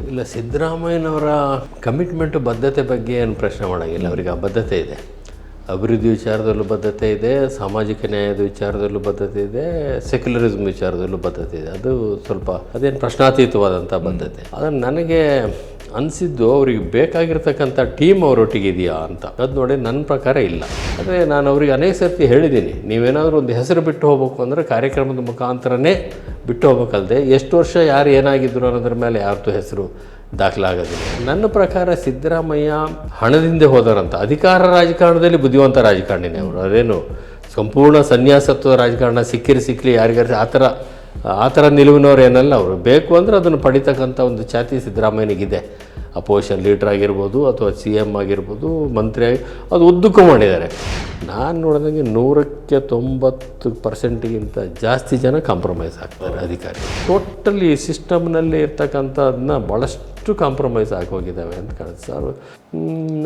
ಇಲ್ಲ, ಸಿದ್ದರಾಮಯ್ಯನವರ ಕಮಿಟ್ಮೆಂಟು ಬದ್ಧತೆ ಬಗ್ಗೆ ಏನು ಪ್ರಶ್ನೆ ಮಾಡೋಂಗಿಲ್ಲ. ಅವರಿಗೆ ಆ ಬದ್ಧತೆ ಇದೆ. ಅಭಿವೃದ್ಧಿ ವಿಚಾರದಲ್ಲೂ ಬದ್ಧತೆ ಇದೆ, ಸಾಮಾಜಿಕ ನ್ಯಾಯದ ವಿಚಾರದಲ್ಲೂ ಬದ್ಧತೆ ಇದೆ, ಸೆಕ್ಯುಲರಿಸಮ್ ವಿಚಾರದಲ್ಲೂ ಬದ್ಧತೆ ಇದೆ. ಅದು ಸ್ವಲ್ಪ ಅದೇನು ಪ್ರಶ್ನಾತೀತವಾದಂಥ ಬದ್ಧತೆ. ಅದನ್ನು ನನಗೆ ಅನಿಸಿದ್ದು ಅವ್ರಿಗೆ ಬೇಕಾಗಿರ್ತಕ್ಕಂಥ ಟೀಮ್ ಅವರೊಟ್ಟಿಗೆ ಇದೆಯಾ ಅಂತ. ಅದು ನೋಡಿ ನನ್ನ ಪ್ರಕಾರ ಇಲ್ಲ. ಆದರೆ ನಾನು ಅವ್ರಿಗೆ ಅನೇಕ ಸರ್ತಿ ಹೇಳಿದ್ದೀನಿ, ನೀವೇನಾದರೂ ಒಂದು ಹೆಸರು ಬಿಟ್ಟು ಹೋಗ್ಬೇಕು ಅಂದರೆ ಕಾರ್ಯಕ್ರಮದ ಮುಖಾಂತರನೇ ಬಿಟ್ಟು ಹೋಗ್ಬೇಕಲ್ಲದೆ ಎಷ್ಟು ವರ್ಷ ಯಾರು ಏನಾಗಿದ್ರು ಅನ್ನೋದ್ರ ಮೇಲೆ ಯಾರ್ದು ಹೆಸರು ದಾಖಲಾಗೋದಿಲ್ಲ. ನನ್ನ ಪ್ರಕಾರ ಸಿದ್ದರಾಮಯ್ಯ ಹಣದಿಂದ ಹೋದರಂತ ಅಧಿಕಾರ ರಾಜಕಾರಣದಲ್ಲಿ ಬುದ್ಧಿವಂತ ರಾಜಕಾರಣಿನೇ ಅವರು. ಅದೇನು ಸಂಪೂರ್ಣ ಸನ್ಯಾಸತ್ವದ ರಾಜಕಾರಣ ಸಿಕ್ಕಲಿ ಯಾರಿಗಾರ ಆ ಥರ ನಿಲುವಿನವ್ರು ಏನಲ್ಲ. ಅವರು ಬೇಕು ಅಂದರೆ ಅದನ್ನು ಪಡಿತಕ್ಕಂಥ ಒಂದು ಛಾತಿ ಸಿದ್ದರಾಮಯ್ಯನಿಗಿದೆ. ಅಪೋಸಿಷನ್ ಲೀಡ್ರ್ ಆಗಿರ್ಬೋದು ಅಥವಾ CM ಆಗಿರ್ಬೋದು, ಮಂತ್ರಿ ಆಗಿ ಅದು ಉದ್ದಕ್ಕೂ ಮಾಡಿದ್ದಾರೆ. ನಾನು ನೋಡಿದಂಗೆ 190% ಜಾಸ್ತಿ ಜನ ಕಾಂಪ್ರಮೈಸ್ ಆಗ್ತಾರೆ ಅಧಿಕಾರಿ. ಟೋಟಲಿ ಸಿಸ್ಟಮ್ನಲ್ಲಿ ಇರ್ತಕ್ಕಂಥದನ್ನ ಭಾಳಷ್ಟು ಕಾಂಪ್ರಮೈಸ್ ಆಗೋಗಿದ್ದಾವೆ ಅಂತ ಕಾಣುತ್ತೆ ಸರ್.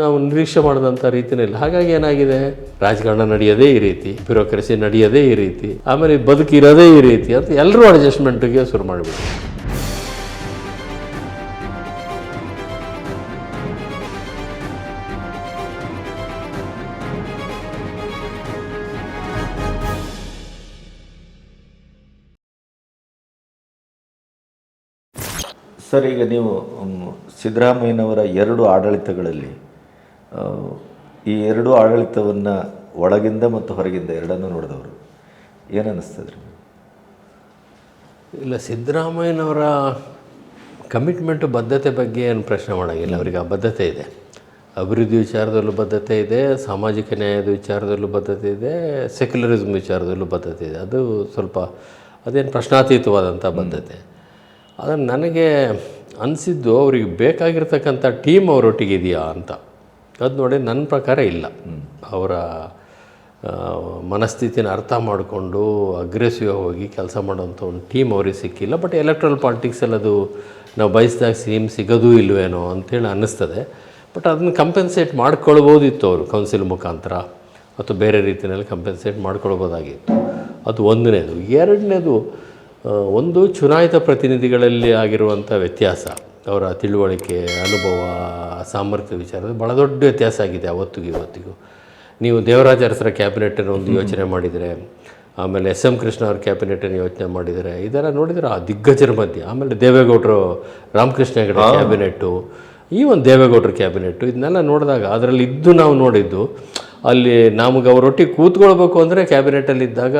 ನಾವು ನಿರೀಕ್ಷೆ ಮಾಡಿದಂಥ ರೀತಿಯಲ್ಲಿ. ಹಾಗಾಗಿ ಏನಾಗಿದೆ, ರಾಜಕಾರಣ ನಡೆಯೋದೇ ಈ ರೀತಿ, ಬ್ಯೂರೋಕ್ರಸಿ ನಡೆಯೋದೇ ಈ ರೀತಿ, ಆಮೇಲೆ ಬದುಕಿರೋದೇ ಈ ರೀತಿ ಅಂತ ಎಲ್ಲರೂ ಅಡ್ಜಸ್ಟ್ಮೆಂಟಿಗೆ ಶುರು ಮಾಡಿಬಿಟ್ಟು. ಸರ್, ಈಗ ನೀವು ಸಿದ್ದರಾಮಯ್ಯನವರ 2 ಆಡಳಿತಗಳಲ್ಲಿ ಈ 2 ಆಡಳಿತವನ್ನು ಒಳಗಿಂದ ಮತ್ತು ಹೊರಗಿಂದ ಎರಡನ್ನೂ ನೋಡಿದವರು ಏನು ಅನ್ನಿಸ್ತದೆ? ಇಲ್ಲ, ಸಿದ್ದರಾಮಯ್ಯನವರ ಕಮಿಟ್ಮೆಂಟು ಬದ್ಧತೆ ಬಗ್ಗೆ ಏನು ಪ್ರಶ್ನೆ ಮಾಡೋಂಗಿಲ್ಲ. ಅವರಿಗೆ ಆ ಬದ್ಧತೆ ಇದೆ. ಅಭಿವೃದ್ಧಿ ವಿಚಾರದಲ್ಲೂ ಬದ್ಧತೆ ಇದೆ, ಸಾಮಾಜಿಕ ನ್ಯಾಯದ ವಿಚಾರದಲ್ಲೂ ಬದ್ಧತೆ ಇದೆ, ಸೆಕ್ಯುಲರಿಸಮ್ ವಿಚಾರದಲ್ಲೂ ಬದ್ಧತೆ ಇದೆ. ಅದು ಸ್ವಲ್ಪ ಅದೇನು ಪ್ರಶ್ನಾತೀತವಾದಂಥ ಬದ್ಧತೆ. ಅದನ್ನು ನನಗೆ ಅನಿಸಿದ್ದು ಅವ್ರಿಗೆ ಬೇಕಾಗಿರ್ತಕ್ಕಂಥ ಟೀಮ್ ಅವರೊಟ್ಟಿಗೆ ಇದೆಯಾ ಅಂತ. ಅದು ನೋಡಿ ನನ್ನ ಪ್ರಕಾರ ಇಲ್ಲ. ಅವರ ಮನಸ್ಥಿತಿನ ಅರ್ಥ ಮಾಡಿಕೊಂಡು ಅಗ್ರೆಸಿವ್ ಹೋಗಿ ಕೆಲಸ ಮಾಡೋಂಥ ಒಂದು ಟೀಮ್ ಅವ್ರಿಗೆ ಸಿಕ್ಕಿಲ್ಲ. ಬಟ್ ಎಲೆಕ್ಟ್ರಲ್ ಪಾಲಿಟಿಕ್ಸಲ್ಲಿ ಅದು ನಾವು ಬಯಸಿದಾಗ ಸಿಗೋದು ಇಲ್ವೇನೋ ಅಂಥೇಳಿ ಅನ್ನಿಸ್ತದೆ. ಬಟ್ ಅದನ್ನು ಕಂಪೆನ್ಸೇಟ್ ಮಾಡ್ಕೊಳ್ಬೋದಿತ್ತು ಅವರು ಕೌನ್ಸಿಲ್ ಮುಖಾಂತರ ಅಥವಾ ಬೇರೆ ರೀತಿಯಲ್ಲಿ ಕಂಪೆನ್ಸೇಟ್ ಮಾಡ್ಕೊಳ್ಬೋದಾಗಿತ್ತು. ಅದು ಒಂದನೇದು. ಎರಡನೇದು, ಒಂದು ಚುನಾಯಿತ ಪ್ರತಿನಿಧಿಗಳಲ್ಲಿ ಆಗಿರುವಂಥ ವ್ಯತ್ಯಾಸ, ಅವರ ತಿಳುವಳಿಕೆ, ಅನುಭವ, ಸಾಮರ್ಥ್ಯ ವಿಚಾರದ ಭಾಳ ದೊಡ್ಡ ವ್ಯತ್ಯಾಸ ಆಗಿದೆ ಅವತ್ತಿಗೂ ಇವತ್ತಿಗೂ. ನೀವು ದೇವರಾಜ ಅರಸರ ಕ್ಯಾಬಿನೆಟನ್ನು ಒಂದು ಯೋಚನೆ ಮಾಡಿದರೆ, ಆಮೇಲೆ SM ಕೃಷ್ಣ ಅವ್ರ ಕ್ಯಾಬಿನೆಟನ್ನು ಯೋಚನೆ ಮಾಡಿದರೆ, ಇದೆಲ್ಲ ನೋಡಿದರೆ ಆ ದಿಗ್ಗಜರ ಮಧ್ಯೆ, ಆಮೇಲೆ ದೇವೇಗೌಡರು ರಾಮಕೃಷ್ಣ ಹೆಗಡೆ ಕ್ಯಾಬಿನೆಟ್ಟು, ಈ ಒಂದು ದೇವೇಗೌಡರ ಕ್ಯಾಬಿನೆಟ್ಟು, ಇದನ್ನೆಲ್ಲ ನೋಡಿದಾಗ ಅದರಲ್ಲಿ ಇದ್ದು ನಾವು ನೋಡಿದ್ದು, ಅಲ್ಲಿ ನಮಗೆ ಅವರೊಟ್ಟಿಗೆ ಕೂತ್ಕೊಳ್ಬೇಕು ಅಂದರೆ ಕ್ಯಾಬಿನೆಟಲ್ಲಿದ್ದಾಗ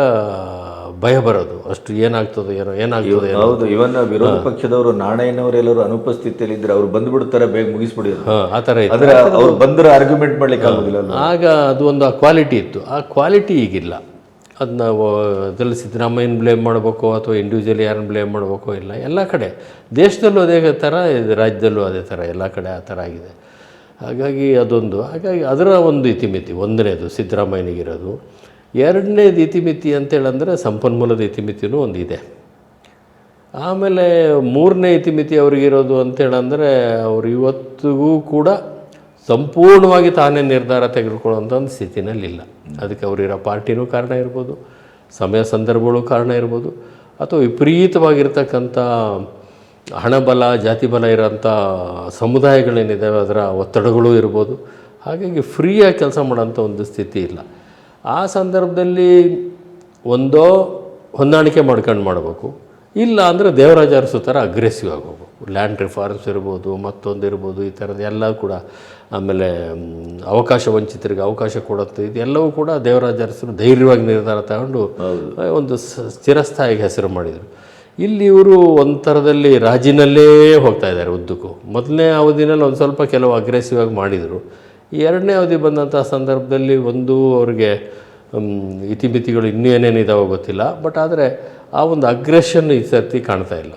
ಭಯ ಬರೋದು. ಅಷ್ಟು ಏನಾಗ್ತದೆ ಏನಾಗ್ತದೆ. ಹೌದು, ಇವನ್ನ ವಿರೋಧ ಪಕ್ಷದವರು ನಾಣಯ್ಯನವರೆಲ್ಲರೂ ಅನುಪಸ್ಥಿತಿಯಲ್ಲಿ ಇದ್ರೆ ಅವ್ರು ಬಂದ್ಬಿಡ್ತಾರೆ, ಬೇಗ ಮುಗಿಸ್ಬಿಡಿದ್ರು. ಆ ಥರ ಇತ್ತು. ಆದರೆ ಅವ್ರು ಬಂದರೆ ಆರ್ಗ್ಯುಮೆಂಟ್ ಮಾಡ್ಲಿಕ್ಕೆ ಆಗೋದಿಲ್ಲ. ಆಗ ಅದು ಒಂದು ಆ ಕ್ವಾಲಿಟಿ ಇತ್ತು. ಆ ಕ್ವಾಲಿಟಿ ಈಗಿಲ್ಲ. ಅದು ನಾವು ಅದರಲ್ಲಿ ಸಿದ್ದರಾಮಯ್ಯನ ಬ್ಲೇಮ್ ಮಾಡಬೇಕು ಅಥವಾ ಇಂಡಿವಿಜುವಲಿ ಯಾರನ್ನ ಬ್ಲೇಮ್ ಮಾಡಬೇಕು ಇಲ್ಲ. ಎಲ್ಲ ಕಡೆ ದೇಶದಲ್ಲೂ ಅದೇ ಥರ, ರಾಜ್ಯದಲ್ಲೂ ಅದೇ ಥರ, ಎಲ್ಲ ಕಡೆ ಆ ಥರ ಆಗಿದೆ. ಹಾಗಾಗಿ ಅದೊಂದು, ಹಾಗಾಗಿ ಅದರ ಒಂದು ಇತಿಮಿತಿ ಒಂದನೇದು ಸಿದ್ದರಾಮಯ್ಯನಿಗಿರೋದು. ಎರಡನೇದು ಇತಿಮಿತಿ ಅಂತೇಳಂದರೆ ಸಂಪನ್ಮೂಲದ ಇತಿಮಿತಿಯೂ ಒಂದು ಇದೆ. ಆಮೇಲೆ ಮೂರನೇ ಇತಿಮಿತಿ ಅವ್ರಿಗಿರೋದು ಅಂತೇಳಂದರೆ, ಅವರು ಇವತ್ತಿಗೂ ಕೂಡ ಸಂಪೂರ್ಣವಾಗಿ ತಾನೇ ನಿರ್ಧಾರ ತೆಗೆದುಕೊಳ್ಳುವಂಥ ಒಂದು ಸ್ಥಿತಿನಲ್ಲಿಲ್ಲ. ಅದಕ್ಕೆ ಅವರಿರೋ ಪಾರ್ಟಿನೂ ಕಾರಣ ಇರ್ಬೋದು, ಸಮಯ ಸಂದರ್ಭಗಳು ಕಾರಣ ಇರ್ಬೋದು, ಅಥವಾ ವಿಪರೀತವಾಗಿರ್ತಕ್ಕಂಥ ಹಣಬಲ, ಜಾತಿ ಬಲ ಇರೋಂಥ ಸಮುದಾಯಗಳೇನಿದ್ದಾವೆ ಅದರ ಒತ್ತಡಗಳು ಇರ್ಬೋದು. ಹಾಗಾಗಿ ಫ್ರೀಯಾಗಿ ಕೆಲಸ ಮಾಡೋಂಥ ಒಂದು ಸ್ಥಿತಿ ಇಲ್ಲ. ಆ ಸಂದರ್ಭದಲ್ಲಿ ಒಂದೋ ಹೊಂದಾಣಿಕೆ ಮಾಡ್ಕೊಂಡು ಮಾಡಬೇಕು, ಇಲ್ಲ ಅಂದರೆ ದೇವರಾಜ ಅರಸು ಥರ ಅಗ್ರೆಸಿವ್ ಆಗೋದು. ಲ್ಯಾಂಡ್ ರಿಫಾರ್ಮ್ಸ್ ಇರ್ಬೋದು, ಮತ್ತೊಂದು ಇರ್ಬೋದು, ಈ ಥರದ್ದು ಎಲ್ಲ ಕೂಡ. ಆಮೇಲೆ ಅವಕಾಶ ವಂಚಿತರಿಗೆ ಅವಕಾಶ ಕೊಡುತ್ತೆ. ಇದೆಲ್ಲವೂ ಕೂಡ ದೇವರಾಜ ಅರಸರು ಧೈರ್ಯವಾಗಿ ನಿರ್ಧಾರ ತಗೊಂಡು ಒಂದು ಸ್ಥಿರಸ್ಥಾಯಿಗೆ ಹೆಸರು ಮಾಡಿದರು. ಇಲ್ಲಿ ಇವರು ಒಂಥರದಲ್ಲಿ ರಾಜಿನಲ್ಲೇ ಹೋಗ್ತಾ ಇದ್ದಾರೆ ಉದ್ದಕ್ಕೂ. ಮೊದಲನೇ ಅವಧಿನಲ್ಲಿ ಒಂದು ಸ್ವಲ್ಪ ಕೆಲವು ಅಗ್ರೆಸಿವ್ ಆಗಿ ಮಾಡಿದರು. ಎರಡನೇ ಅವಧಿ ಬಂದಂಥ ಸಂದರ್ಭದಲ್ಲಿ ಒಂದು ಅವ್ರಿಗೆ ಇತಿಮಿತಿಗಳು ಇನ್ನೂ ಏನೇನಿದಾವೋ ಗೊತ್ತಿಲ್ಲ. ಬಟ್ ಆದರೆ ಆ ಒಂದು ಅಗ್ರೆಷನ್ ಈ ಸರ್ತಿ ಕಾಣ್ತಾ ಇಲ್ಲ.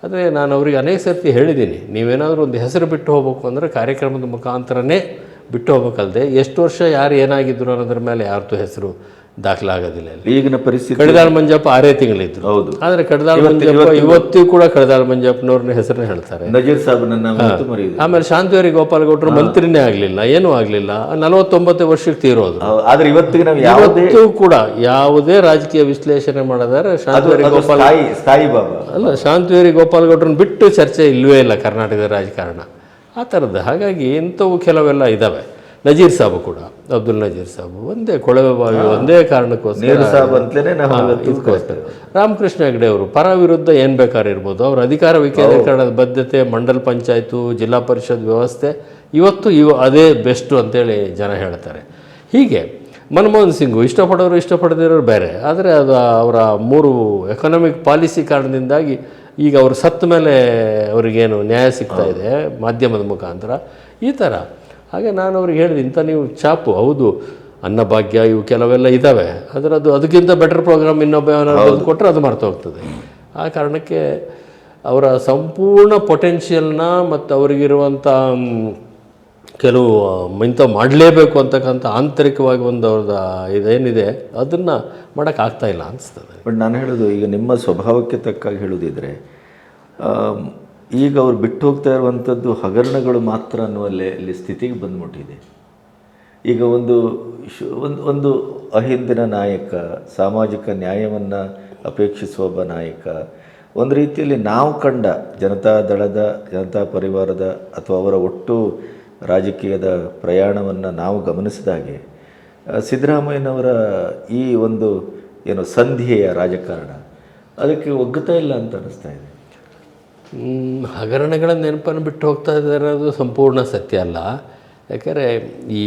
ಆದರೆ ನಾನು ಅವ್ರಿಗೆ ಅನೇಕ ಸರ್ತಿ ಹೇಳಿದ್ದೀನಿ, ನೀವೇನಾದರೂ ಒಂದು ಹೆಸರು ಬಿಟ್ಟು ಹೋಗ್ಬೇಕು ಅಂದರೆ ಕಾರ್ಯಕ್ರಮದ ಮುಖಾಂತರನೇ ಬಿಟ್ಟು ಹೋಗ್ಬೇಕಲ್ಲದೆ ಎಷ್ಟು ವರ್ಷ ಯಾರು ಏನಾಗಿದ್ರು ಅನ್ನೋದ್ರ ಮೇಲೆ ಯಾರ್ದು ಹೆಸರು ದಾಖಲಾಗೋದಿಲ್ಲ ಇಲ್ಲಿ. ಈಗಿನ ಪರಿಸ್ಥಿತಿ ಕಡಿದಾಳ್ ಮಂಜಪ್ಪ 6 ತಿಂಗಳಿದ್ರು. ಹೌದು. ಆದರೆ ಕಡಿದಾಳ್ ಮಂಜಪ್ಪ ಇವತ್ತಿಗೂ ಕೂಡ ಕಡಿದಾಳ್ ಮಂಜಪ್ಪನವ್ರನ್ನ ಹೆಸರನ್ನ ಹೇಳ್ತಾರೆ. ನಜೀರ್ ಸಾಹೇಬನನ್ನ ಮರೆಯುವುದು. ಆಮೇಲೆ ಶಾಂತವೇರಿ ಗೋಪಾಲಗೌಡರು ಮಂತ್ರಿನೇ ಆಗಲಿಲ್ಲ, ಏನೂ ಆಗಲಿಲ್ಲ, 49 ವರ್ಷಕ್ಕೆ ತೀರೋದು. ಆದ್ರೆ ಇವತ್ತಿಗೆ ನಾವು ಯಾವತ್ತೂ ಕೂಡ ಯಾವುದೇ ರಾಜಕೀಯ ವಿಶ್ಲೇಷಣೆ ಮಾಡಿದರೆ ಶಾಂತವೇರಿ ಗೋಪಾಲ ಸ್ಥಾಯಿ ಬಾಬಾ ಅಲ್ಲ, ಶಾಂತವೇರಿ ಗೋಪಾಲಗೌಡರನ್ನ ಬಿಟ್ಟು ಚರ್ಚೆ ಇಲ್ಲವೇ ಇಲ್ಲ ಕರ್ನಾಟಕದ ರಾಜಕಾರಣ ಆ ಥರದ್ದು. ಹಾಗಾಗಿ ಇಂಥವು ಕೆಲವೆಲ್ಲ ಇದ್ದಾವೆ. ನಜೀರ್ ಸಾಬು ಕೂಡ, ಅಬ್ದುಲ್ ನಜೀರ್ ಸಾಬು ಒಂದೇ ಕೊಳವೆ ಬಾವಿ, ಒಂದೇ ಕಾರಣಕ್ಕೋಸ್ಕರ ಇದಕ್ಕೋಸ್ಕರ. ರಾಮಕೃಷ್ಣ ಹೆಗಡೆ ಅವರು ಪರ ವಿರುದ್ಧ ಏನು ಬೇಕಾದ್ರೂ ಇರ್ಬೋದು, ಅವ್ರ ಅಧಿಕಾರ ವಿಕೇಂದ್ರೀಕರಣದ ಬದ್ಧತೆ, ಮಂಡಲ್ ಪಂಚಾಯತು, ಜಿಲ್ಲಾ ಪರಿಷತ್ ವ್ಯವಸ್ಥೆ ಇವತ್ತು ಅದೇ ಬೆಸ್ಟು ಅಂತೇಳಿ ಜನ ಹೇಳ್ತಾರೆ. ಹೀಗೆ ಮನಮೋಹನ್ ಸಿಂಗು ಇಷ್ಟಪಡೋರು ಇಷ್ಟಪಡದಿರೋರು ಬೇರೆ, ಆದರೆ ಅದು ಅವರ 3 ಎಕನಾಮಿಕ್ ಪಾಲಿಸಿ ಕಾರಣದಿಂದಾಗಿ ಈಗ ಅವರು ಸತ್ತ ಮೇಲೆ ಅವರಿಗೇನು ನ್ಯಾಯ ಸಿಗ್ತಾ ಇದೆ ಮಾಧ್ಯಮದ ಮುಖಾಂತರ ಈ ಥರ. ಹಾಗೆ ನಾನು ಅವ್ರಿಗೆ ಹೇಳಿದೆ, ಇಂಥ ನೀವು ಚಾಪು ಹೌದು ಅನ್ನಭಾಗ್ಯ ಇವು ಕೆಲವೆಲ್ಲ ಇದ್ದಾವೆ, ಆದರೆ ಅದಕ್ಕಿಂತ ಬೆಟರ್ ಪ್ರೋಗ್ರಾಮ್ ಇನ್ನೊಬ್ಬ ಏನಾದ್ರು ಕೊಟ್ಟರೆ ಅದು ಮರ್ತು ಹೋಗ್ತದೆ. ಆ ಕಾರಣಕ್ಕೆ ಅವರ ಸಂಪೂರ್ಣ ಪೊಟೆನ್ಷಿಯಲ್ನ ಮತ್ತು ಅವರಿಗಿರುವಂಥ ಕೆಲವು ಇಂಥ ಮಾಡಲೇಬೇಕು ಅಂತಕ್ಕಂಥ ಆಂತರಿಕವಾಗಿ ಒಂದು ಅವ್ರದ್ದು ಇದೇನಿದೆ ಅದನ್ನು ಮಾಡೋಕ್ಕಾಗ್ತಾಯಿಲ್ಲ ಅನಿಸ್ತದೆ. ಬಟ್ ನಾನು ಹೇಳೋದು, ಈಗ ನಿಮ್ಮ ಸ್ವಭಾವಕ್ಕೆ ತಕ್ಕಾಗಿ ಹೇಳೋದಿದ್ರೆ ಈಗ ಅವ್ರು ಬಿಟ್ಟು ಹೋಗ್ತಾ ಇರುವಂಥದ್ದು ಹಗರಣಗಳು ಮಾತ್ರ ಅನ್ನುವಲ್ಲಿ ಸ್ಥಿತಿಗೆ ಬಂದ್ಬಿಟ್ಟಿದೆ. ಈಗ ಒಂದು ಅಹಿಂದಿನ ನಾಯಕ, ಸಾಮಾಜಿಕ ನ್ಯಾಯವನ್ನು ಅಪೇಕ್ಷಿಸುವ ಒಬ್ಬ ನಾಯಕ, ಒಂದು ರೀತಿಯಲ್ಲಿ ನಾವು ಕಂಡ ಜನತಾದಳದ, ಜನತಾ ಪರಿವಾರದ ಅಥವಾ ಅವರ ಒಟ್ಟು ರಾಜಕೀಯದ ಪ್ರಯಾಣವನ್ನು ನಾವು ಗಮನಿಸಿದಾಗೆ ಸಿದ್ದರಾಮಯ್ಯನವರ ಈ ಒಂದು ಏನು ಸಂಧಿಯ ರಾಜಕಾರಣ ಅದಕ್ಕೆ ಒಗ್ಗುತ್ತಾ ಇಲ್ಲ ಅಂತ ಅನ್ನಿಸ್ತಾ ಇದೆ. ಹಗರಣಗಳ ನೆನಪನ್ನು ಬಿಟ್ಟು ಹೋಗ್ತಾ ಇದ್ದಾರೆ, ಅದು ಸಂಪೂರ್ಣ ಸತ್ಯ ಅಲ್ಲ. ಯಾಕಂದರೆ ಈ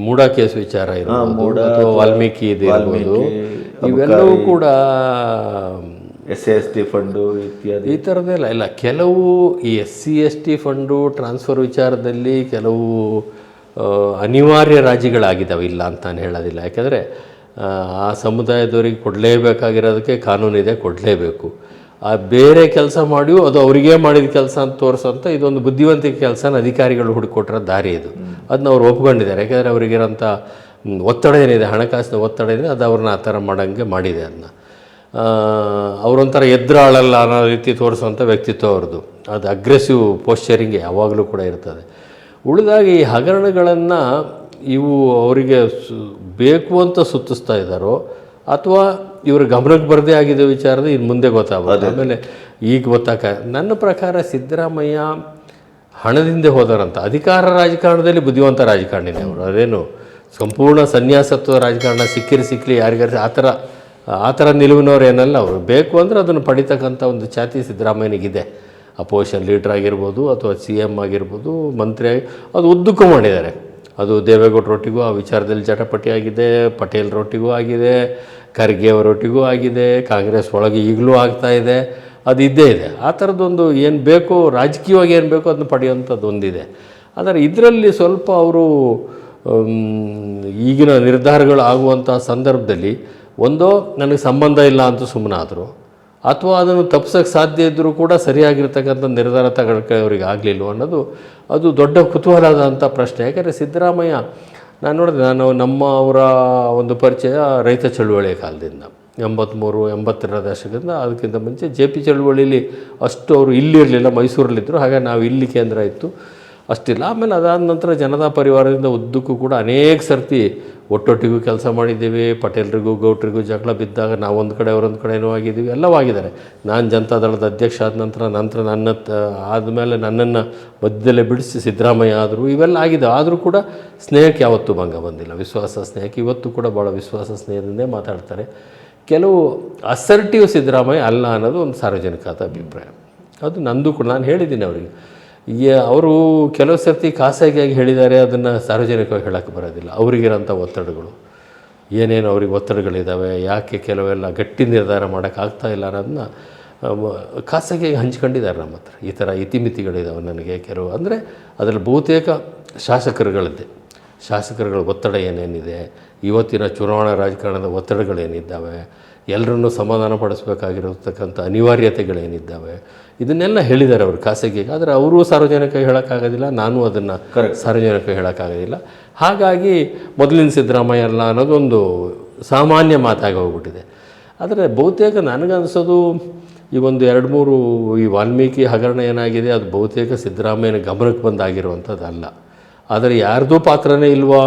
ಮೂಡ ಕೇಸ್ ವಿಚಾರ ಇರ್ಬೋದು ಅಥವಾ ವಾಲ್ಮೀಕಿ ಇದಿರ್ಬೋದು, ಇವೆಲ್ಲವೂ ಕೂಡ SC/ST ಫಂಡು ಇತ್ಯಾದಿ ಈ ಥರದ್ದೆಲ್ಲ ಇಲ್ಲ. ಕೆಲವು ಈ SC/ST ಫಂಡು ಟ್ರಾನ್ಸ್ಫರ್ ವಿಚಾರದಲ್ಲಿ ಕೆಲವು ಅನಿವಾರ್ಯ ರಾಜಿಗಳಾಗಿದ್ದಾವೆ, ಇಲ್ಲ ಅಂತ ನಾನು ಹೇಳೋದಿಲ್ಲ. ಯಾಕೆಂದರೆ ಆ ಸಮುದಾಯದವರಿಗೆ ಕೊಡಲೇಬೇಕಾಗಿರೋದಕ್ಕೆ ಕಾನೂನಿದೆ, ಕೊಡಲೇಬೇಕು. ಬೇರೆ ಕೆಲಸ ಮಾಡಿಯೂ ಅದು ಅವರಿಗೇ ಮಾಡಿದ ಕೆಲಸ ಅಂತ ತೋರಿಸೋಂಥ ಇದೊಂದು ಬುದ್ಧಿವಂತಿಕೆ ಕೆಲಸನ ಅಧಿಕಾರಿಗಳು ಹುಡುಕೊಟ್ಟಿರೋ ದಾರಿ ಇದು. ಅದನ್ನ ಅವ್ರು ಒಪ್ಕೊಂಡಿದ್ದಾರೆ. ಯಾಕೆಂದರೆ ಅವರಿಗಿರೋಂಥ ಒತ್ತಡ ಏನಿದೆ, ಹಣಕಾಸಿನ ಒತ್ತಡ ಏನಿದೆ, ಅದು ಅವ್ರನ್ನ ಆ ಥರ ಮಾಡೋಂಗೆ ಮಾಡಿದೆ. ಅದನ್ನ ಅವರೊಂಥರ ಎದುರಾಳಲ್ಲ ಅನ್ನೋ ರೀತಿ ತೋರಿಸುವಂಥ ವ್ಯಕ್ತಿತ್ವ ಅವ್ರದ್ದು. ಅದು ಅಗ್ರೆಸಿವ್ ಪೋಶ್ಚರಿಂಗ್ ಯಾವಾಗಲೂ ಕೂಡ ಇರ್ತದೆ. ಉಳಿದಾಗಿ ಈ ಹಗರಣಗಳನ್ನು ಇವು ಅವರಿಗೆ ಬೇಕು ಅಂತ ಸುತ್ತಿಸ್ತಾ ಇದ್ದಾರೋ ಅಥವಾ ಇವ್ರ ಗಮನಕ್ಕೆ ಬರದೇ ಆಗಿದೆ ವಿಚಾರದ ಇನ್ನು ಮುಂದೆ ಗೊತ್ತಾಗೋದು. ಆಮೇಲೆ ಈಗ ನನ್ನ ಪ್ರಕಾರ ಸಿದ್ದರಾಮಯ್ಯ ಹಣದಿಂದ ಹೋದರಂತ ಅಧಿಕಾರ ರಾಜಕಾರಣದಲ್ಲಿ ಬುದ್ಧಿವಂತ ರಾಜಕಾರಣಿನೇ ಅವರು. ಅದೇನು ಸಂಪೂರ್ಣ ಸನ್ಯಾಸತ್ವ ರಾಜಕಾರಣ ಸಿಕ್ಕಲಿ ಯಾರಿಗಾರು ಆ ಥರ ನಿಲುವಿನವ್ರು ಏನಲ್ಲ. ಅವರು ಬೇಕು ಅಂದರೆ ಅದನ್ನು ಪಡಿತಕ್ಕಂಥ ಒಂದು ಛಾತಿ ಸಿದ್ದರಾಮಯ್ಯನಿಗಿದೆ. ಅಪೋಸಿಷನ್ ಲೀಡ್ರ್ ಆಗಿರ್ಬೋದು ಅಥವಾ CM ಆಗಿರ್ಬೋದು, ಮಂತ್ರಿ ಅದು ಉದ್ದಕ್ಕೂ ಮಾಡಿದ್ದಾರೆ. ಅದು ದೇವೇಗೌಡರೊಟ್ಟಿಗೂ ಆ ವಿಚಾರದಲ್ಲಿ ಚಟಪಟಿ ಆಗಿದೆ, ಪಟೇಲ್ರೊಟ್ಟಿಗೂ ಆಗಿದೆ, ಖರ್ಗೆ ಅವರೊಟ್ಟಿಗೂ ಆಗಿದೆ, ಕಾಂಗ್ರೆಸ್ ಒಳಗೆ ಈಗಲೂ ಆಗ್ತಾಯಿದೆ. ಅದು ಇದ್ದೇ ಇದೆ. ಆ ಥರದ್ದೊಂದು ಏನು ಬೇಕೋ ರಾಜಕೀಯವಾಗಿ ಏನು ಬೇಕೋ ಅದನ್ನು ಪಡೆಯುವಂಥದ್ದು ಒಂದಿದೆ. ಆದರೆ ಇದರಲ್ಲಿ ಸ್ವಲ್ಪ ಅವರು ಈಗಿನ ನಿರ್ಧಾರಗಳು ಆಗುವಂಥ ಸಂದರ್ಭದಲ್ಲಿ ಒಂದೋ ನನಗೆ ಸಂಬಂಧ ಇಲ್ಲ ಅಂತ ಸುಮ್ಮನಾದರು, ಅಥವಾ ಅದನ್ನು ತಪ್ಪಿಸೋಕ್ಕೆ ಸಾಧ್ಯ ಇದ್ದರೂ ಕೂಡ ಸರಿಯಾಗಿರ್ತಕ್ಕಂಥ ನಿರ್ಧಾರ ತಗೊಳ್ಳೋಕ್ಕೆ ಅವ್ರಿಗೆ ಆಗಲಿಲ್ಲ ಅನ್ನೋದು ಅದು ದೊಡ್ಡ ಕುತೂಹಲದಂಥ ಪ್ರಶ್ನೆ. ಯಾಕಂದರೆ ಸಿದ್ದರಾಮಯ್ಯ ನಾನು ಅವರ ಒಂದು ಪರಿಚಯ ರೈತ ಚಳುವಳಿಯ ಕಾಲದಿಂದ 83-80ರ ದಶಕದಿಂದ. ಅದಕ್ಕಿಂತ ಮುಂಚೆ JP ಚಳುವಳಿಲಿ ಅಷ್ಟು ಅವರು ಇಲ್ಲಿರಲಿಲ್ಲ, ಮೈಸೂರಲ್ಲಿದ್ದರು. ಹಾಗೆ ನಾವು ಇಲ್ಲಿ ಕೇಂದ್ರ ಇತ್ತು, ಅಷ್ಟಿಲ್ಲ. ಆಮೇಲೆ ಅದಾದ ನಂತರ ಜನತಾ ಪರಿವಾರದಿಂದ ಉದ್ದಕ್ಕೂ ಕೂಡ ಅನೇಕ ಸರ್ತಿ ಒಟ್ಟೊಟ್ಟಿಗೂ ಕೆಲಸ ಮಾಡಿದ್ದೀವಿ. ಪಟೇಲ್ರಿಗೂ ಗೌಟ್ರಿಗೂ ಜಗಳ ಬಿದ್ದಾಗ ನಾವು ಒಂದು ಕಡೆ ಅವರೊಂದು ಕಡೆನೂ ಆಗಿದ್ದೀವಿ, ಎಲ್ಲವೂ ಆಗಿದ್ದಾರೆ. ನಾನು ಜನತಾದಳದ ಅಧ್ಯಕ್ಷ ಆದ ನಂತರ ಆದಮೇಲೆ ನನ್ನನ್ನು ಮಧ್ಯದಲ್ಲೇ ಬಿಡಿಸಿ ಸಿದ್ದರಾಮಯ್ಯ ಆದರು, ಇವೆಲ್ಲ ಆಗಿದೆ. ಆದರೂ ಕೂಡ ಸ್ನೇಹಕ್ಕೆ ಯಾವತ್ತೂ ಭಂಗ ಬಂದಿಲ್ಲ. ವಿಶ್ವಾಸ ಸ್ನೇಹಕ್ಕೆ ಇವತ್ತು ಕೂಡ ಭಾಳ ವಿಶ್ವಾಸ ಸ್ನೇಹದಿಂದೇ ಮಾತಾಡ್ತಾರೆ. ಕೆಲವು ಅಸರ್ಟಿವ್ ಸಿದ್ದರಾಮಯ್ಯ ಅಲ್ಲ ಅನ್ನೋದು ಒಂದು ಸಾರ್ವಜನಿಕವಾದ ಅಭಿಪ್ರಾಯ. ಅದು ನಂದು ಕೂಡ ನಾನು ಹೇಳಿದ್ದೀನಿ ಅವರಿಗೆ. ಅವರು ಕೆಲವು ಸರ್ತಿ ಖಾಸಗಿಯಾಗಿ ಹೇಳಿದ್ದಾರೆ, ಅದನ್ನು ಸಾರ್ವಜನಿಕವಾಗಿ ಹೇಳೋಕ್ಕೆ ಬರೋದಿಲ್ಲ. ಅವರಿಗಿರೋಂಥ ಒತ್ತಡಗಳು ಏನೇನು ಅವ್ರಿಗೆ ಒತ್ತಡಗಳಿದ್ದಾವೆ, ಯಾಕೆ ಕೆಲವೆಲ್ಲ ಗಟ್ಟಿ ನಿರ್ಧಾರ ಮಾಡೋಕ್ಕಾಗ್ತಾ ಇಲ್ಲ ಅನ್ನೋದನ್ನ ಖಾಸಗಿಯಾಗಿ ಹಂಚ್ಕೊಂಡಿದ್ದಾರೆ ನಮ್ಮ ಹತ್ರ. ಈ ಥರ ಇತಿಮಿತಿಗಳಿದ್ದಾವೆ ನನಗೆ ಕೆಲವು, ಅಂದರೆ ಅದರಲ್ಲಿ ಬಹುತೇಕ ಶಾಸಕರುಗಳ ಒತ್ತಡ ಏನೇನಿದೆ, ಇವತ್ತಿನ ಚುನಾವಣಾ ರಾಜಕಾರಣದ ಒತ್ತಡಗಳೇನಿದ್ದಾವೆ, ಎಲ್ಲರನ್ನೂ ಸಮಾಧಾನ ಪಡಿಸ್ಬೇಕಾಗಿರತಕ್ಕಂಥ ಅನಿವಾರ್ಯತೆಗಳೇನಿದ್ದಾವೆ, ಇದನ್ನೆಲ್ಲ ಹೇಳಿದ್ದಾರೆ ಅವರು ಖಾಸಗಿಯಾಗಿ. ಆದರೆ ಅವರು ಸಾರ್ವಜನಿಕವಾಗಿ ಹೇಳೋಕ್ಕಾಗೋದಿಲ್ಲ, ನಾನು ಅದನ್ನು ಸಾರ್ವಜನಿಕವಾಗಿ ಹೇಳೋಕ್ಕಾಗೋದಿಲ್ಲ. ಹಾಗಾಗಿ ಮೊದಲಿನ ಸಿದ್ದರಾಮಯ್ಯ ಅಲ್ಲ ಅನ್ನೋದೊಂದು ಸಾಮಾನ್ಯ ಮಾತಾಗಿ ಹೋಗ್ಬಿಟ್ಟಿದೆ. ಆದರೆ ಬಹುತೇಕ ನನಗನ್ನಿಸೋದು ಈ ಒಂದು 2-3 ಈ ವಾಲ್ಮೀಕಿ ಹಗರಣ ಏನಾಗಿದೆ ಅದು ಬಹುತೇಕ ಸಿದ್ದರಾಮಯ್ಯನ ಗಮನಕ್ಕೆ ಬಂದಾಗಿರುವಂಥದ್ದಲ್ಲ. ಆದರೆ ಯಾರ್ದೂ ಪಾತ್ರನೇ ಇಲ್ವಾ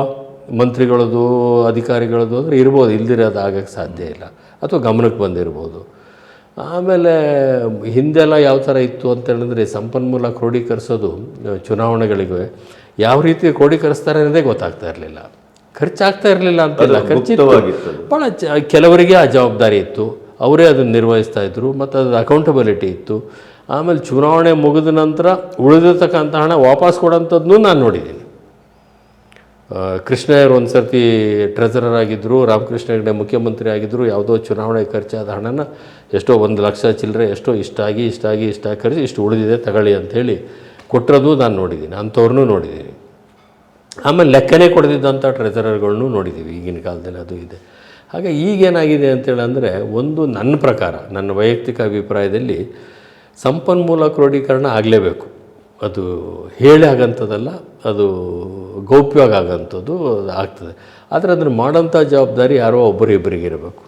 ಮಂತ್ರಿಗಳದು ಅಧಿಕಾರಿಗಳದು ಅಂದರೆ ಇರ್ಬೋದು, ಇಲ್ದಿರೋದು ಆಗಕ್ಕೆ ಸಾಧ್ಯ ಇಲ್ಲ, ಅಥವಾ ಗಮನಕ್ಕೆ ಬಂದಿರ್ಬೋದು. ಆಮೇಲೆ ಹಿಂದೆಲ್ಲ ಯಾವ ಥರ ಇತ್ತು ಅಂತ ಹೇಳಿದ್ರೆ ಸಂಪನ್ಮೂಲ ಕ್ರೋಢೀಕರಿಸೋದು ಚುನಾವಣೆಗಳಿಗೆ ಯಾವ ರೀತಿ ಕ್ರೋಢೀಕರಿಸ್ತಾರೆ ಅನ್ನೋದೇ ಗೊತ್ತಾಗ್ತಾ ಇರಲಿಲ್ಲ. ಖರ್ಚಾಗ್ತಾ ಇರಲಿಲ್ಲ ಅಂತಿಲ್ಲ, ಖರ್ಚಿತ್ತು, ಭಾಳ ಕೆಲವರಿಗೆ ಆ ಜವಾಬ್ದಾರಿ ಇತ್ತು, ಅವರೇ ಅದನ್ನು ನಿರ್ವಹಿಸ್ತಾ ಇದ್ದರು ಮತ್ತು ಅದು ಅಕೌಂಟಬಿಲಿಟಿ ಇತ್ತು. ಆಮೇಲೆ ಚುನಾವಣೆ ಮುಗಿದ ನಂತರ ಉಳಿದಿರ್ತಕ್ಕಂಥ ಹಣ ವಾಪಸ್ ಕೊಡೋಂಥದ್ದನ್ನು ನಾನು ನೋಡಿದ್ದೀನಿ. ಕೃಷ್ಣಯ್ಯರು ಒಂದು ಸರ್ತಿ ಟ್ರೆಜರರ್ ಆಗಿದ್ದರು, ರಾಮಕೃಷ್ಣ ಹೆಗಡೆ ಮುಖ್ಯಮಂತ್ರಿ ಆಗಿದ್ದರು, ಯಾವುದೋ ಚುನಾವಣೆ ಖರ್ಚಾದ ಹಣನ ಎಷ್ಟೋ 1 ಲಕ್ಷ ಚಿಲ್ಲರೆ ಎಷ್ಟೋ ಇಷ್ಟಾಗಿ ಖರ್ಚು ಇಷ್ಟು ಉಳಿದಿದೆ ತಗೊಳ್ಳಿ ಅಂಥೇಳಿ ಕೊಟ್ಟಿರೋದು ನಾನು ನೋಡಿದ್ದೀನಿ, ಅಂಥವ್ರನ್ನೂ ನೋಡಿದ್ದೀನಿ. ಆಮೇಲೆ ಲೆಕ್ಕನೇ ಕೊಡದಿದ್ದಂಥ ಟ್ರೆಜರರ್ಗಳನ್ನೂ ನೋಡಿದ್ದೀವಿ ಈಗಿನ ಕಾಲದಲ್ಲಿ, ಅದು ಇದೆ. ಹಾಗೆ ಈಗೇನಾಗಿದೆ ಅಂತೇಳಿ ಅಂದರೆ, ಒಂದು ನನ್ನ ಪ್ರಕಾರ, ನನ್ನ ವೈಯಕ್ತಿಕ ಅಭಿಪ್ರಾಯದಲ್ಲಿ ಸಂಪನ್ಮೂಲ ಕ್ರೋಢೀಕರಣ ಆಗಲೇಬೇಕು. ಅದು ಹೇಳಿ ಆಗೋಂಥದ್ದಲ್ಲ, ಅದು ಗೌಪ್ಯವಾಗಿ ಆಗೋಂಥದ್ದು ಆಗ್ತದೆ. ಆದರೆ ಅದನ್ನು ಮಾಡೋಂಥ ಜವಾಬ್ದಾರಿ ಯಾರೋ ಒಬ್ಬರಿಬ್ಬರಿಗೆ ಇರಬೇಕು.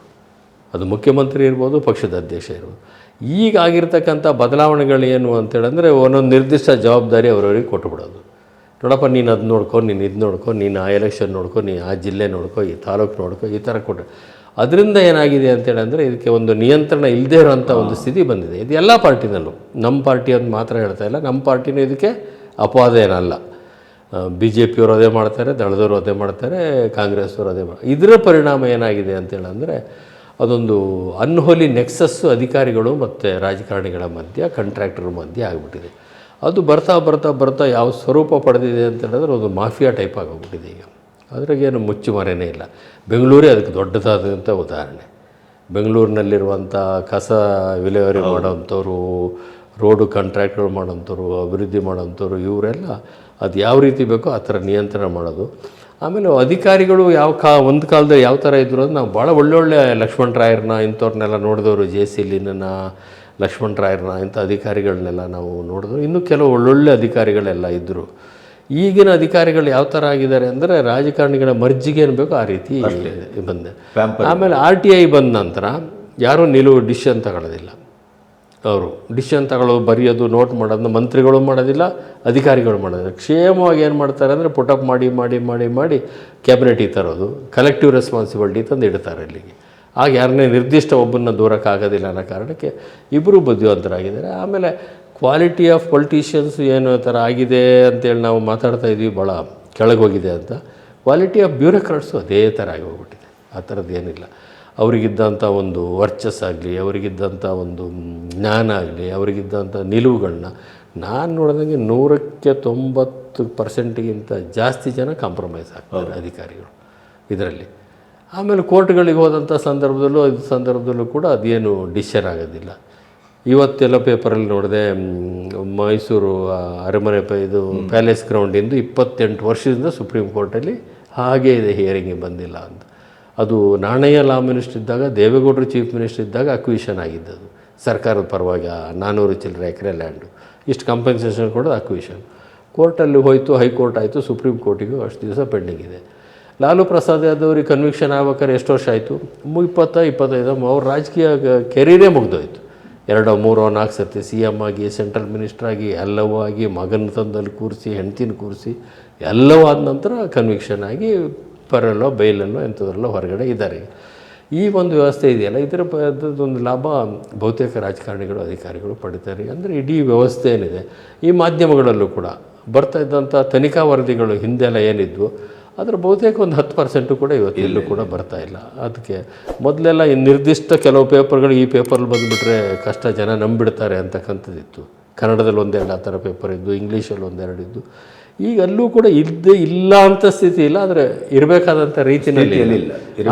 ಅದು ಮುಖ್ಯಮಂತ್ರಿ ಇರ್ಬೋದು, ಪಕ್ಷದ ಅಧ್ಯಕ್ಷ ಇರ್ಬೋದು. ಈಗ ಆಗಿರ್ತಕ್ಕಂಥ ಬದಲಾವಣೆಗಳೇನು ಅಂತೇಳಂದರೆ, ಒಂದೊಂದು ನಿರ್ದಿಷ್ಟ ಜವಾಬ್ದಾರಿ ಅವರವರಿಗೆ ಕೊಟ್ಟುಬಿಡೋದು. ನೋಡಪ್ಪ, ನೀನು ಅದು ನೋಡ್ಕೊ, ನೀನು ಇದು ನೋಡ್ಕೊ, ನೀನು ಆ ಎಲೆಕ್ಷನ್ ನೋಡ್ಕೊ, ನೀನು ಆ ಜಿಲ್ಲೆ ನೋಡ್ಕೊ, ಈ ತಾಲೂಕು ನೋಡ್ಕೊ, ಈ ಥರ ಕೊಟ್ಟರೆ ಅದರಿಂದ ಏನಾಗಿದೆ ಅಂತೇಳಿ ಅಂದರೆ ಇದಕ್ಕೆ ಒಂದು ನಿಯಂತ್ರಣ ಇಲ್ಲದೇ ಇರೋಂಥ ಒಂದು ಸ್ಥಿತಿ ಬಂದಿದೆ. ಇದು ಎಲ್ಲ ಪಾರ್ಟಿನಲ್ಲೂ, ನಮ್ಮ ಪಾರ್ಟಿಯನ್ನು ಮಾತ್ರ ಹೇಳ್ತಾ ಇಲ್ಲ, ನಮ್ಮ ಪಾರ್ಟಿನೂ ಇದಕ್ಕೆ ಅಪವಾದ ಏನಲ್ಲ. BJP-ಯವರು ಅದೇ ಮಾಡ್ತಾರೆ, ದಳದವರು ಅದೇ ಮಾಡ್ತಾರೆ, ಕಾಂಗ್ರೆಸ್ಸವರು ಅದೇ ಮಾಡ್ತಾರೆ. ಇದರ ಪರಿಣಾಮ ಏನಾಗಿದೆ ಅಂತೇಳಂದರೆ, ಅದೊಂದು ಅನ್ಹೋಲಿ ನೆಕ್ಸಸ್ಸು ಅಧಿಕಾರಿಗಳು ಮತ್ತು ರಾಜಕಾರಣಿಗಳ ಮಧ್ಯೆ, ಕಾಂಟ್ರಾಕ್ಟರ್ ಮಧ್ಯೆ ಆಗಿಬಿಟ್ಟಿದೆ. ಅದು ಬರ್ತಾ ಯಾವ ಸ್ವರೂಪ ಪಡೆದಿದೆ ಅಂತೇಳಿದ್ರೆ ಒಂದು ಮಾಫಿಯಾ ಟೈಪ್ ಆಗೋಗ್ಬಿಟ್ಟಿದೆ ಈಗ. ಅದ್ರಾಗೇನು ಮುಚ್ಚುಮರೆನೇ ಇಲ್ಲ. ಬೆಂಗಳೂರೇ ಅದಕ್ಕೆ ದೊಡ್ಡದಾದಂಥ ಉದಾಹರಣೆ. ಬೆಂಗಳೂರಿನಲ್ಲಿರುವಂಥ ಕಸ ವಿಲೇವಾರಿ ಮಾಡೋವಂಥವ್ರು, ರೋಡು ಕಾಂಟ್ರಾಕ್ಟ್ಗಳು ಮಾಡೋಂಥವ್ರು, ಅಭಿವೃದ್ಧಿ ಮಾಡೋಂಥವ್ರು, ಇವರೆಲ್ಲ ಅದು ಯಾವ ರೀತಿ ಬೇಕೋ ಆ ಥರ ನಿಯಂತ್ರಣ ಮಾಡೋದು. ಆಮೇಲೆ ಅಧಿಕಾರಿಗಳು ಒಂದು ಕಾಲದಲ್ಲಿ ಯಾವ ಥರ ಇದ್ದರು ಅಂದರೆ, ನಾವು ಭಾಳ ಒಳ್ಳೊಳ್ಳೆ ಲಕ್ಷ್ಮಣರಾಯರನ್ನ ಇಂಥವ್ರನ್ನೆಲ್ಲ ನೋಡಿದವರು, JC-ಲಿನ ಲಕ್ಷ್ಮಣರಾಯರನ್ನ ಇಂಥ ಅಧಿಕಾರಿಗಳನ್ನೆಲ್ಲ ನಾವು ನೋಡಿದ್ರು. ಇನ್ನೂ ಕೆಲವು ಒಳ್ಳೊಳ್ಳೆ ಅಧಿಕಾರಿಗಳೆಲ್ಲ ಇದ್ದರು. ಈಗಿನ ಅಧಿಕಾರಿಗಳು ಯಾವ ಥರ ಆಗಿದ್ದಾರೆ ಅಂದರೆ, ರಾಜಕಾರಣಿಗಳ ಮರ್ಜಿಗೆ ಏನು ಬೇಕೋ ಆ ರೀತಿ ಬಂದೆ. ಆಮೇಲೆ RTI ಬಂದ ನಂತರ ಯಾರೂ ಡಿಸಿಷನ್ ತಗೊಳ್ಳೋದಿಲ್ಲ. ಅವರು ಡಿಸಿಷನ್ ತಗೊಳ್ಳೋದು, ಬರೆಯೋದು, ನೋಟ್ ಮಾಡೋದನ್ನ ಮಂತ್ರಿಗಳು ಮಾಡೋದಿಲ್ಲ, ಅಧಿಕಾರಿಗಳು ಮಾಡೋದಿಲ್ಲ. ಕ್ಷೇಮವಾಗಿ ಏನು ಮಾಡ್ತಾರೆ ಅಂದರೆ, ಪುಟಪ್ ಮಾಡಿ ಕ್ಯಾಬಿನೆಟಿಗೆ ತರೋದು, ಕಲೆಕ್ಟಿವ್ ರೆಸ್ಪಾನ್ಸಿಬಿಲಿಟಿ ತಂದು ಇಡ್ತಾರೆ ಇಲ್ಲಿಗೆ. ಆಗ ಯಾರನ್ನೇ ನಿರ್ದಿಷ್ಟ ಒಬ್ಬನ್ನ ದೂರಕ್ಕಾಗೋದಿಲ್ಲ ಅನ್ನೋ ಕಾರಣಕ್ಕೆ ಇಬ್ಬರು ಬುದ್ಧಿವಂತರಾಗಿದ್ದಾರೆ. ಆಮೇಲೆ ಕ್ವಾಲಿಟಿ ಆಫ್ ಪೊಲಿಟಿಷಿಯನ್ಸ್ ಏನು ಥರ ಆಗಿದೆ ಅಂತೇಳಿ ನಾವು ಮಾತಾಡ್ತಾ ಇದ್ವಿ, ಭಾಳ ಕೆಳಗೆ ಹೋಗಿದೆ ಅಂತ. ಕ್ವಾಲಿಟಿ ಆಫ್ ಬ್ಯೂರೋಕ್ರಾಟ್ಸು ಅದೇ ಥರ ಆಗಿ ಹೋಗ್ಬಿಟ್ಟಿದೆ. ಆ ಥರದ್ದು ಏನಿಲ್ಲ. ಅವರಿಗಿದ್ದಂಥ ಒಂದು ವರ್ಚಸ್ಸಾಗಲಿ, ಅವರಿಗಿದ್ದಂಥ ಒಂದು ಜ್ಞಾನ ಆಗಲಿ, ಅವರಿಗಿದ್ದಂಥ ನಿಲುವುಗಳನ್ನ ನಾನು ನೋಡಿದಂಗೆ 190% ಜಾಸ್ತಿ ಜನ ಕಾಂಪ್ರಮೈಸ್ ಆಗ್ತಾರೆ ಅಧಿಕಾರಿಗಳು ಇದರಲ್ಲಿ. ಆಮೇಲೆ ಕೋರ್ಟ್ಗಳಿಗೆ ಹೋದಂಥ ಸಂದರ್ಭದಲ್ಲೂ ಕೂಡ ಅದೇನು ಡಿಸಿಷನ್ ಆಗೋದಿಲ್ಲ. ಇವತ್ತೆಲ್ಲ ಪೇಪರಲ್ಲಿ ನೋಡಿದೆ, ಮೈಸೂರು ಅರಮನೆ ಇದು ಪ್ಯಾಲೇಸ್ ಗ್ರೌಂಡಿಂದು 28 ವರ್ಷದಿಂದ ಸುಪ್ರೀಂ ಕೋರ್ಟಲ್ಲಿ ಹಾಗೇ ಇದೆ, ಹಿಯರಿಂಗಿಗೆ ಬಂದಿಲ್ಲ ಅಂತ. ಅದು ನಾಣಯ್ಯ ಲಾ ಮಿನಿಸ್ಟರ್ ಇದ್ದಾಗ, ದೇವೇಗೌಡರು ಚೀಫ್ ಮಿನಿಸ್ಟರ್ ಇದ್ದಾಗ ಅಕ್ವಿಷನ್ ಆಗಿದ್ದದು ಸರ್ಕಾರದ ಪರವಾಗಿ. 400 ಚಿಲ್ಲರೆ ಎಕರೆ ಲ್ಯಾಂಡು, ಇಷ್ಟು ಕಂಪೆನ್ಸೇಷನ್ ಕೊಡೋದು ಅಕ್ವಿಷನ್. ಕೋರ್ಟಲ್ಲಿ ಹೋಯಿತು, ಹೈಕೋರ್ಟ್ ಆಯಿತು, ಸುಪ್ರೀಂ ಕೋರ್ಟಿಗೂ ಅಷ್ಟು ದಿವಸ ಪೆಂಡಿಂಗ್ ಇದೆ. ಲಾಲು ಪ್ರಸಾದ್ ಯಾದವ್ರಿಗೆ ಕನ್ವಿಕ್ಷನ್ ಆಗ್ಬೇಕಾದ್ರೆ ಎಷ್ಟು ವರ್ಷ ಆಯಿತು? 20-25. ಅವ್ರ ರಾಜಕೀಯ ಕೆರೀರೇ ಮುಗ್ದೋಯ್ತು. 2-3-4 ಸರ್ತಿ CM ಆಗಿ, ಸೆಂಟ್ರಲ್ ಮಿನಿಸ್ಟರ್ ಆಗಿ, ಎಲ್ಲವೂ ಆಗಿ, ಮಗನ ತಂದಲ್ಲಿ ಕೂರಿಸಿ, ಹೆಂಡ್ತಿನ ಕೂರಿಸಿ, ಎಲ್ಲವೂ ಆದ ನಂತರ ಕನ್ವಿಕ್ಷನ್ ಆಗಿ ಪರಲ್ಲೋ ಬೈಲಲ್ಲೋ ಎಂಥದ್ರಲ್ಲೋ ಹೊರಗಡೆ ಇದ್ದಾರೆ. ಈ ಒಂದು ವ್ಯವಸ್ಥೆ ಇದೆಯಲ್ಲ, ಇದರದೊಂದು ಲಾಭ ಬಹುತೇಕ ರಾಜಕಾರಣಿಗಳು, ಅಧಿಕಾರಿಗಳು ಪಡಿತಾರೆ. ಅಂದರೆ ಇಡೀ ವ್ಯವಸ್ಥೆ ಏನಿದೆ, ಈ ಮಾಧ್ಯಮಗಳಲ್ಲೂ ಕೂಡ ಬರ್ತಾ ಇದ್ದಂಥ ತನಿಖಾ ವರದಿಗಳು ಹಿಂದೆಲ್ಲ ಏನಿದ್ವು, ಅದರ ಬಹುತೇಕ ಒಂದು 10% ಕೂಡ ಇವತ್ತು ಎಲ್ಲೂ ಕೂಡ ಬರ್ತಾ ಇಲ್ಲ. ಅದಕ್ಕೆ ಮೊದಲೆಲ್ಲ ನಿರ್ದಿಷ್ಟ ಕೆಲವು ಪೇಪರ್ಗಳು ಈ ಪೇಪರಲ್ಲಿ ಬಂದುಬಿಟ್ರೆ ಕಷ್ಟ, ಜನ ನಂಬಿಡ್ತಾರೆ ಅಂತಕ್ಕಂಥದ್ದಿತ್ತು. ಕನ್ನಡದಲ್ಲಿ 1-2 ಆ ಥರ ಪೇಪರ್ ಇದ್ದು, ಇಂಗ್ಲೀಷಲ್ಲಿ 1-2 ಇದ್ದು. ಈಗ ಅಲ್ಲೂ ಕೂಡ ಇಲ್ಲ ಅಂತ ಸ್ಥಿತಿ ಇಲ್ಲ, ಆದರೆ ಇರಬೇಕಾದಂಥ ರೀತಿಯಲ್ಲಿ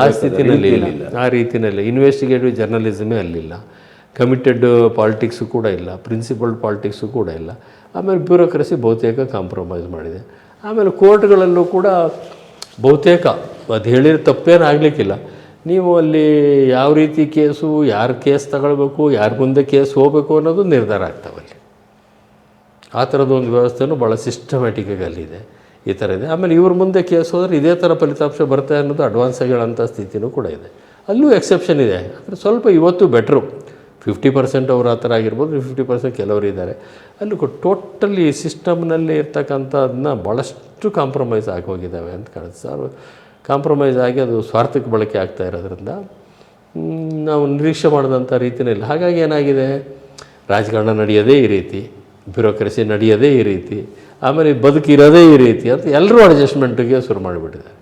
ಆ ಸ್ಥಿತಿನಲ್ಲಿ ಇಲ್ಲ. ಆ ರೀತಿಯಲ್ಲಿ ಇನ್ವೆಸ್ಟಿಗೇಟಿವ್ ಜರ್ನಲಿಸಮೇ ಅಲ್ಲಿಲ್ಲ, ಕಮಿಟೆಡ್ ಪಾಲಿಟಿಕ್ಸು ಕೂಡ ಇಲ್ಲ, ಪ್ರಿನ್ಸಿಪಲ್ಡ್ ಪಾಲಿಟಿಕ್ಸು ಕೂಡ ಇಲ್ಲ. ಆಮೇಲೆ ಬ್ಯೂರೋಕ್ರಸಿ ಬಹುತೇಕ ಕಾಂಪ್ರಮೈಸ್ ಮಾಡಿದೆ. ಆಮೇಲೆ ಕೋರ್ಟ್ಗಳಲ್ಲೂ ಕೂಡ ಬಹುತೇಕ ಅದು ಹೇಳಿರೋ ತಪ್ಪೇನು ಆಗಲಿಕ್ಕಿಲ್ಲ. ನೀವು ಅಲ್ಲಿ ಯಾವ ರೀತಿ ಕೇಸು, ಯಾರು ಕೇಸ್ ತಗೊಳ್ಬೇಕು, ಯಾರ ಮುಂದೆ ಕೇಸ್ ಹೋಗಬೇಕು ಅನ್ನೋದು ನಿರ್ಧಾರ ಆಗ್ತಾವಲ್ಲಿ. ಆ ಥರದ್ದು ಒಂದು ವ್ಯವಸ್ಥೆನೂ ಭಾಳ ಸಿಸ್ಟಮ್ಯಾಟಿಕ್ಕಾಗಿ ಅಲ್ಲಿದೆ. ಈ ಥರ ಇದೆ. ಆಮೇಲೆ ಇವ್ರ ಮುಂದೆ ಕೇಸ್ ಹೋದರೆ ಇದೇ ಥರ ಫಲಿತಾಂಶ ಬರುತ್ತೆ ಅನ್ನೋದು ಅಡ್ವಾನ್ಸ್ ಹೇಳೋಂಥ ಸ್ಥಿತಿನೂ ಕೂಡ ಇದೆ. ಅಲ್ಲೂ ಎಕ್ಸೆಪ್ಷನ್ ಇದೆ. ಅಂದರೆ ಸ್ವಲ್ಪ ಇವತ್ತು ಬೆಟ್ರು 50% ಅವ್ರು ಆ ಥರ ಆಗಿರ್ಬೋದು, 50% ಕೆಲವರು ಇದ್ದಾರೆ. ಅಲ್ಲೂ ಟೋಟಲಿ ಸಿಸ್ಟಮ್ನಲ್ಲಿ ಇರ್ತಕ್ಕಂಥದ್ದನ್ನ ಭಾಳಷ್ಟು ಕಾಂಪ್ರಮೈಸ್ ಆಗಿ ಹೋಗಿದ್ದಾವೆ ಅಂತ ಕಾಣುತ್ತೆ ಸರ್. ಕಾಂಪ್ರಮೈಸ್ ಆಗಿ ಅದು ಸ್ವಾರ್ಥಕ್ಕೆ ಬಳಕೆ ಆಗ್ತಾ ಇರೋದ್ರಿಂದ ನಾವು ನಿರೀಕ್ಷೆ ಮಾಡಿದಂಥ ರೀತಿಯೇ ಇಲ್ಲ. ಹಾಗಾಗಿ ಏನಾಗಿದೆ, ರಾಜಕಾರಣ ನಡೆಯೋದೇ ಈ ರೀತಿ, ಬ್ಯೂರೋಕ್ರಸಿ ನಡೆಯೋದೇ ಈ ರೀತಿ, ಆಮೇಲೆ ಬದುಕಿರೋದೇ ಈ ರೀತಿ ಅಂತ ಎಲ್ಲರೂ ಅಡ್ಜಸ್ಟ್ಮೆಂಟಿಗೆ ಶುರು ಮಾಡಿಬಿಟ್ಟಿದ್ದಾರೆ.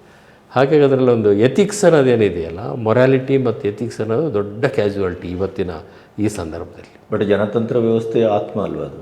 ಹಾಗಾಗಿ ಅದರಲ್ಲಿ ಒಂದು ಎಥಿಕ್ಸ್ ಅನ್ನೋದೇನಿದೆಯಲ್ಲ, ಮೊರಾಲಿಟಿ ಮತ್ತು ಎಥಿಕ್ಸ್ ಅನ್ನೋದು ದೊಡ್ಡ ಕ್ಯಾಸುವಾಲಿಟಿ ಇವತ್ತಿನ ಈ ಸಂದರ್ಭದಲ್ಲಿ. ಬಟ್ ಜನತಂತ್ರ ವ್ಯವಸ್ಥೆಯ ಆತ್ಮ ಅಲ್ವಾ ಅದು?